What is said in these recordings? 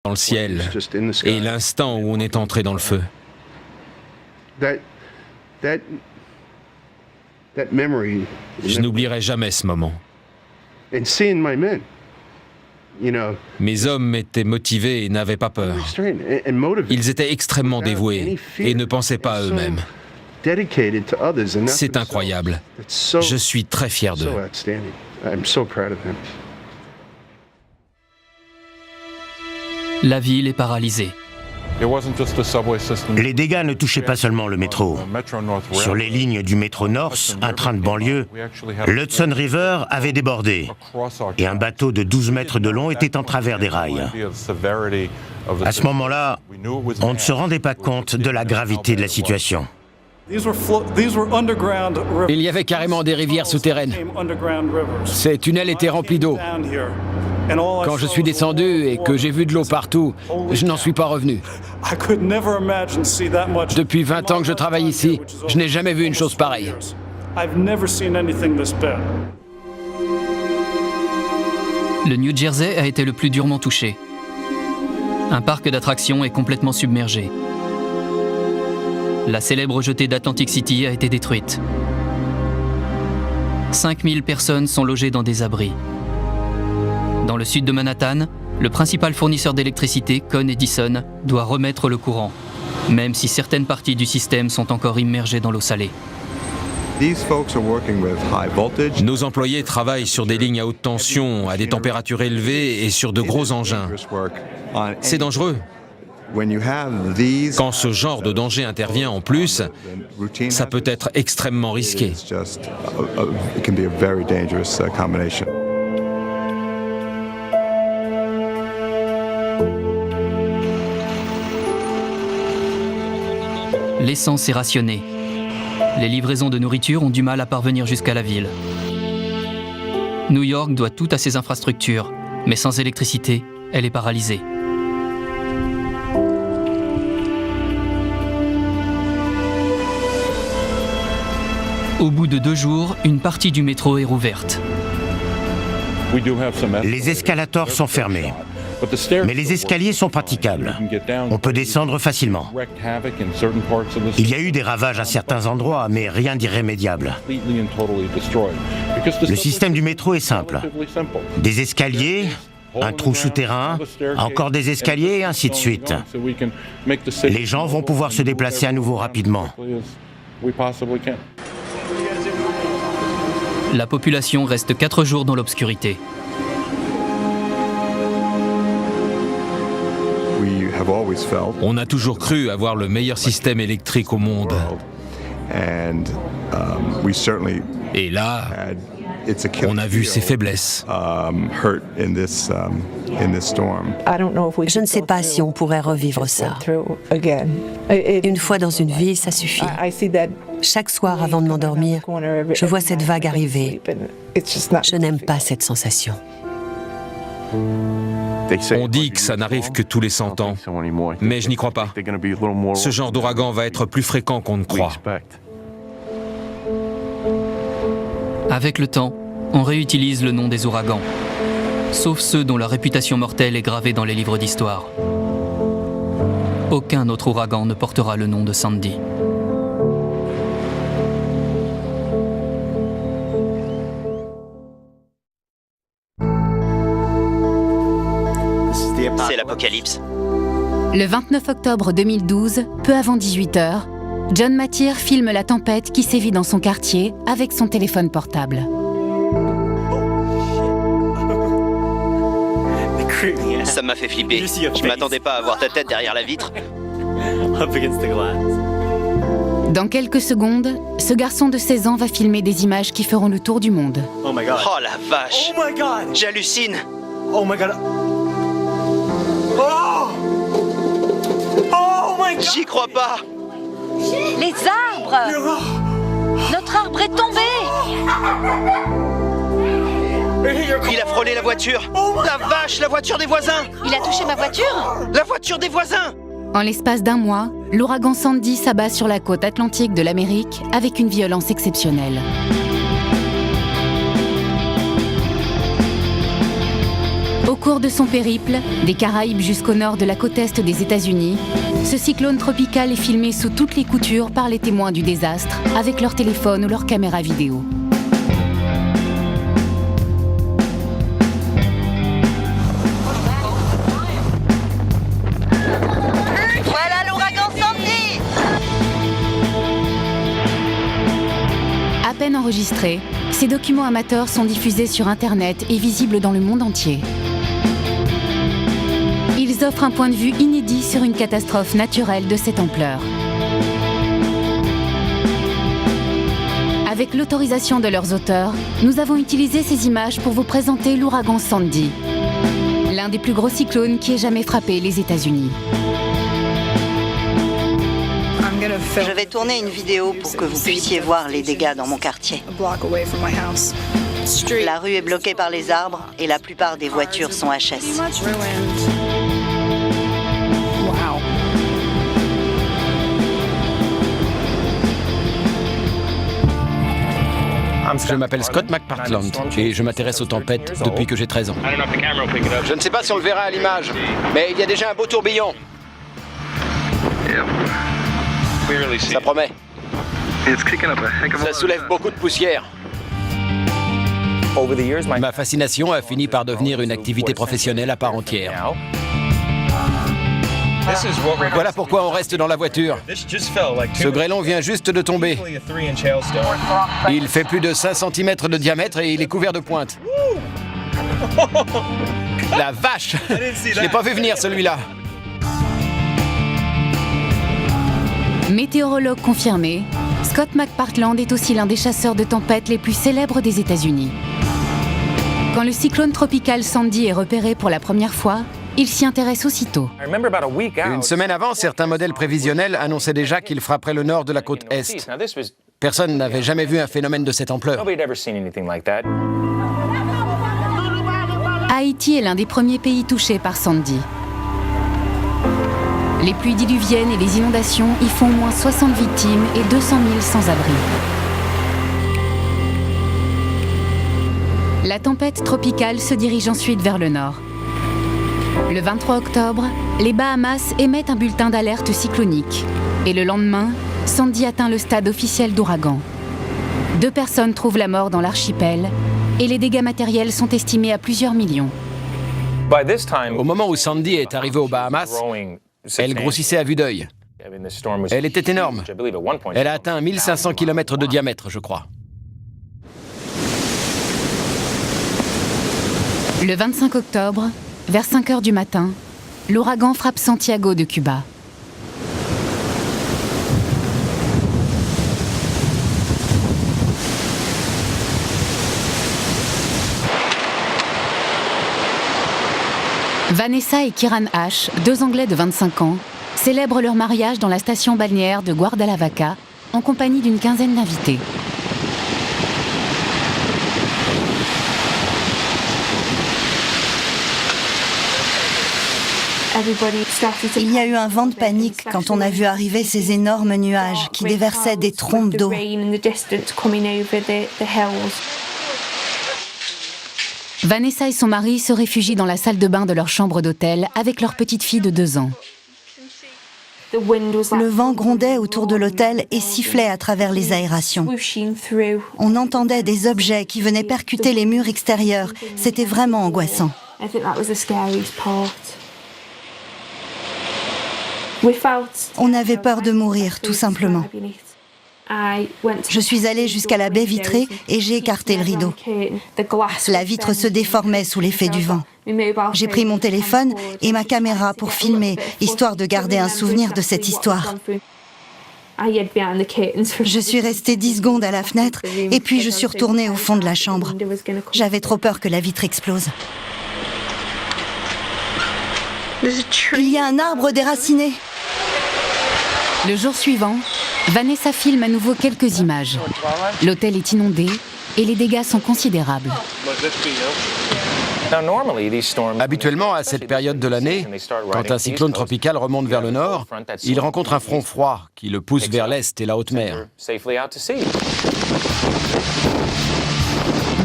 dans le ciel et l'instant où on est entré dans le feu. Je n'oublierai jamais ce moment. Mes hommes étaient motivés et n'avaient pas peur. Ils étaient extrêmement dévoués et ne pensaient pas à eux-mêmes. C'est incroyable. Je suis très fier d'eux. La ville est paralysée. Les dégâts ne touchaient pas seulement le métro. Sur les lignes du métro North, un train de banlieue, l'Hudson River avait débordé et un bateau de 12 mètres de long était en travers des rails. À ce moment-là, on ne se rendait pas compte de la gravité de la situation. Il y avait carrément des rivières souterraines. Ces tunnels étaient remplis d'eau. Quand je suis descendu et que j'ai vu de l'eau partout, je n'en suis pas revenu. Depuis 20 ans que je travaille ici, je n'ai jamais vu une chose pareille. Le New Jersey a été le plus durement touché. Un parc d'attractions est complètement submergé. La célèbre jetée d'Atlantic City a été détruite. 5000 personnes sont logées dans des abris. Dans le sud de Manhattan, le principal fournisseur d'électricité, Con Edison, doit remettre le courant, même si certaines parties du système sont encore immergées dans l'eau salée. Nos employés travaillent sur des lignes à haute tension, à des températures élevées et sur de gros engins. C'est dangereux. Quand ce genre de danger intervient en plus, ça peut être extrêmement risqué. L'essence est rationnée. Les livraisons de nourriture ont du mal à parvenir jusqu'à la ville. New York doit tout à ses infrastructures, mais sans électricité, elle est paralysée. Au bout de 2 jours, une partie du métro est rouverte. Les escalators sont fermés, mais les escaliers sont praticables. On peut descendre facilement. Il y a eu des ravages à certains endroits, mais rien d'irrémédiable. Le système du métro est simple. Des escaliers, un trou souterrain, encore des escaliers et ainsi de suite. Les gens vont pouvoir se déplacer à nouveau rapidement. La population reste 4 jours dans l'obscurité. On a toujours cru avoir le meilleur système électrique au monde. Et là, on a vu ses faiblesses. Je ne sais pas si on pourrait revivre ça. Une fois dans une vie, ça suffit. Chaque soir, avant de m'endormir, je vois cette vague arriver. Je n'aime pas cette sensation. On dit que ça n'arrive que tous les 100 ans, mais je n'y crois pas. Ce genre d'ouragan va être plus fréquent qu'on ne croit. Avec le temps, on réutilise le nom des ouragans, sauf ceux dont la réputation mortelle est gravée dans les livres d'histoire. Aucun autre ouragan ne portera le nom de Sandy. C'est l'apocalypse. Le 29 octobre 2012, peu avant 18h, John Matir filme la tempête qui sévit dans son quartier avec son téléphone portable. Ça m'a fait flipper. Je m'attendais pas à voir ta tête derrière la vitre. Dans quelques secondes, ce garçon de 16 ans va filmer des images qui feront le tour du monde. Oh la vache. J'hallucine. J'y crois pas. Les arbres! Notre arbre est tombé! Il a frôlé la voiture. La vache, la voiture des voisins. Il a touché ma voiture? La voiture des voisins. En l'espace d'un mois, l'ouragan Sandy s'abat sur la côte atlantique de l'Amérique avec une violence exceptionnelle. Au cours de son périple, des Caraïbes jusqu'au nord de la côte est des États-Unis, ce cyclone tropical est filmé sous toutes les coutures par les témoins du désastre, avec leur téléphone ou leur caméra vidéo. Voilà l'ouragan Sandy! À peine enregistrés, ces documents amateurs sont diffusés sur Internet et visibles dans le monde entier. Ils offrent un point de vue inédit sur une catastrophe naturelle de cette ampleur. Avec l'autorisation de leurs auteurs, nous avons utilisé ces images pour vous présenter l'ouragan Sandy, l'un des plus gros cyclones qui ait jamais frappé les États-Unis. Je vais tourner une vidéo pour que vous puissiez voir les dégâts dans mon quartier. La rue est bloquée par les arbres et la plupart des voitures sont HS. Je m'appelle Scott McPartland et je m'intéresse aux tempêtes depuis que j'ai 13 ans. Je ne sais pas si on le verra à l'image, mais il y a déjà un beau tourbillon. Ça promet. Ça soulève beaucoup de poussière. Ma fascination a fini par devenir une activité professionnelle à part entière. Voilà pourquoi on reste dans la voiture. Ce grêlon vient juste de tomber. Il fait plus de 5 cm de diamètre et il est couvert de pointes. La vache! Je l'ai pas vu venir celui-là. Météorologue confirmé, Scott McPartland est aussi l'un des chasseurs de tempêtes les plus célèbres des États-Unis. Quand le cyclone tropical Sandy est repéré pour la première fois, il s'y intéresse aussitôt. Une semaine avant, certains modèles prévisionnels annonçaient déjà qu'il frapperait le nord de la côte est. Personne n'avait jamais vu un phénomène de cette ampleur. Haïti est l'un des premiers pays touchés par Sandy. Les pluies diluviennes et les inondations y font au moins 60 victimes et 200 000 sans-abri. La tempête tropicale se dirige ensuite vers le nord. Le 23 octobre, les Bahamas émettent un bulletin d'alerte cyclonique. Et le lendemain, Sandy atteint le stade officiel d'ouragan. 2 personnes trouvent la mort dans l'archipel et les dégâts matériels sont estimés à plusieurs millions. Au moment où Sandy est arrivée aux Bahamas, elle grossissait à vue d'œil. Elle était énorme. Elle a atteint 1500 km de diamètre, je crois. Le 25 octobre, vers 5 heures du matin, l'ouragan frappe Santiago de Cuba. Vanessa et Kieran Ash, 2 Anglais de 25 ans, célèbrent leur mariage dans la station balnéaire de Guardalavaca en compagnie d'une quinzaine d'invités. Il y a eu un vent de panique quand on a vu arriver ces énormes nuages qui déversaient des trombes d'eau. Vanessa et son mari se réfugient dans la salle de bain de leur chambre d'hôtel avec leur petite fille de 2 ans. Le vent grondait autour de l'hôtel et sifflait à travers les aérations. On entendait des objets qui venaient percuter les murs extérieurs. C'était vraiment angoissant. On avait peur de mourir, tout simplement. Je suis allée jusqu'à la baie vitrée et j'ai écarté le rideau. La vitre se déformait sous l'effet du vent. J'ai pris mon téléphone et ma caméra pour filmer, histoire de garder un souvenir de cette histoire. Je suis restée 10 secondes à la fenêtre et puis je suis retournée au fond de la chambre. J'avais trop peur que la vitre explose. Il y a un arbre déraciné. Le jour suivant, Vanessa filme à nouveau quelques images. L'hôtel est inondé et les dégâts sont considérables. Habituellement, à cette période de l'année, quand un cyclone tropical remonte vers le nord, il rencontre un front froid qui le pousse vers l'est et la haute mer.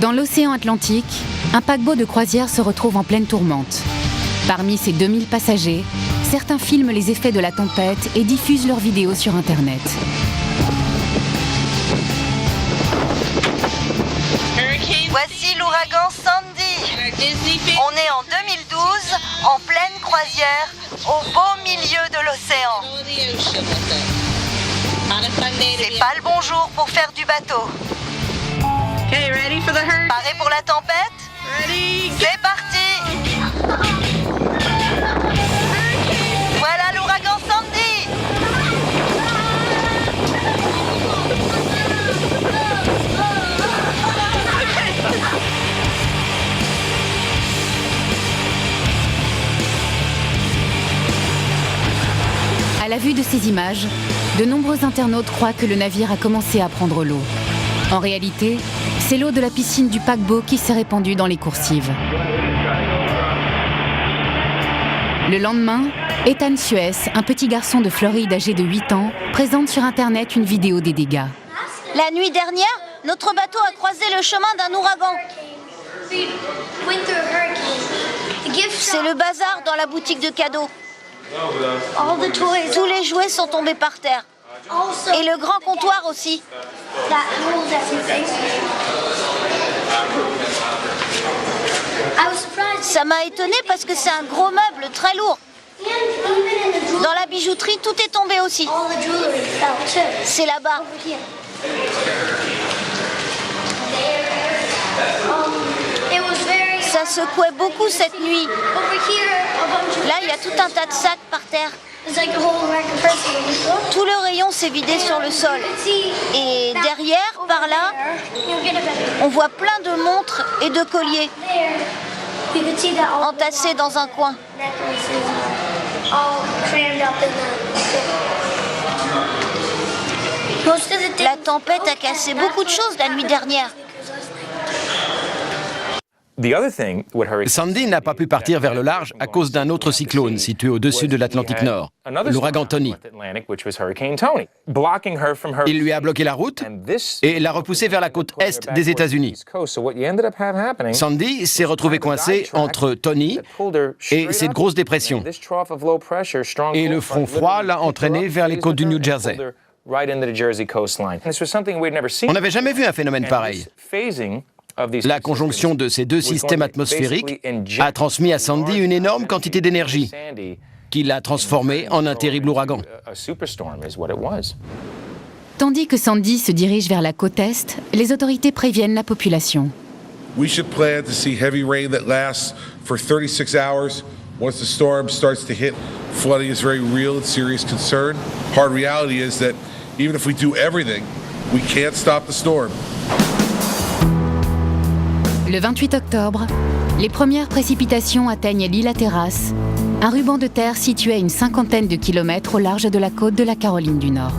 Dans l'océan Atlantique, un paquebot de croisière se retrouve en pleine tourmente. Parmi ses 2000 passagers, certains filment les effets de la tempête et diffusent leurs vidéos sur Internet. Voici l'ouragan Sandy. On est en 2012, en pleine croisière, au beau milieu de l'océan. C'est pas le bon jour pour faire du bateau. Paré pour la tempête? C'est parti! Voilà l'ouragan Sandy! À la vue de ces images, de nombreux internautes croient que le navire a commencé à prendre l'eau. En réalité, c'est l'eau de la piscine du paquebot qui s'est répandue dans les coursives. Le lendemain, Ethan Suez, un petit garçon de Floride âgé de 8 ans, présente sur Internet une vidéo des dégâts. La nuit dernière, notre bateau a croisé le chemin d'un ouragan. C'est le bazar dans la boutique de cadeaux. Tous les jouets sont tombés par terre. Et le grand comptoir aussi. Ça m'a étonnée parce que c'est un gros meuble très lourd. Dans la bijouterie, tout est tombé aussi. C'est là-bas. Ça secouait beaucoup cette nuit. Là, il y a tout un tas de sacs par terre. Tout le rayon s'est vidé sur le sol. Et derrière, par là, on voit plein de montres et de colliers entassés dans un coin. La tempête a cassé beaucoup de choses la nuit dernière. Sandy n'a pas pu partir vers le large à cause d'un autre cyclone situé au-dessus de l'Atlantique Nord, l'ouragan Tony. Il lui a bloqué la route et l'a repoussé vers la côte est des États-Unis. Sandy s'est retrouvé coincé entre Tony et cette grosse dépression. Et le front froid l'a entraîné vers les côtes du New Jersey. On n'avait jamais vu un phénomène pareil. La conjonction de ces deux systèmes atmosphériques a transmis à Sandy une énorme quantité d'énergie qui l'a transformé en un terrible ouragan. Tandis que Sandy se dirige vers la côte est, les autorités préviennent la population. We should plan to see heavy rain that lasts for 36 hours. Once the storm starts to hit, flooding is very real and serious concern. Hard reality is that even if we do everything, we can't stop the storm. Le 28 octobre, les premières précipitations atteignent l'île Hatteras, un ruban de terre situé à une cinquantaine de kilomètres au large de la côte de la Caroline du Nord.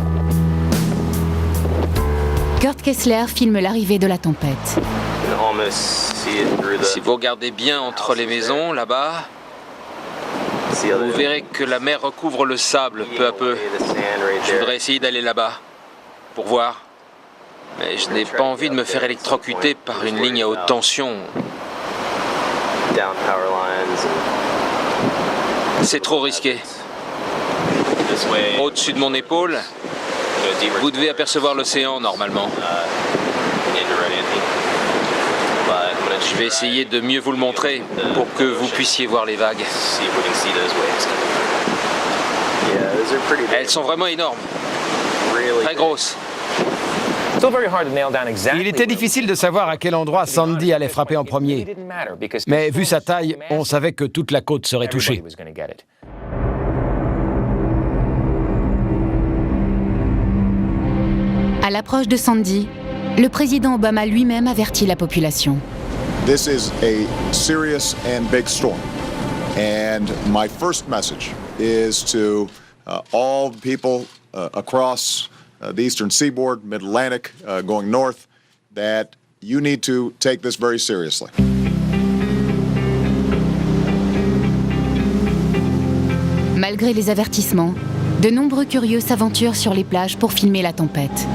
Kurt Kessler filme l'arrivée de la tempête. Si vous regardez bien entre les maisons, là-bas, vous verrez que la mer recouvre le sable peu à peu. Je voudrais essayer d'aller là-bas, pour voir. Mais je n'ai pas envie de me faire électrocuter par une ligne à haute tension. C'est trop risqué. Au-dessus de mon épaule, vous devez apercevoir l'océan normalement. Je vais essayer de mieux vous le montrer pour que vous puissiez voir les vagues. Elles sont vraiment énormes, très grosses. Il était difficile de savoir à quel endroit Sandy allait frapper en premier. Mais vu sa taille, on savait que toute la côte serait touchée. À l'approche de Sandy, le président Obama lui-même avertit la population. This is a serious and big storm. And my first message is to all people across the eastern seaboard, mid-Atlantic, going north, that you need to take this very seriously. Malgré les avertissements, de nombreux curieux s'aventurent sur les plages pour filmer la tempête.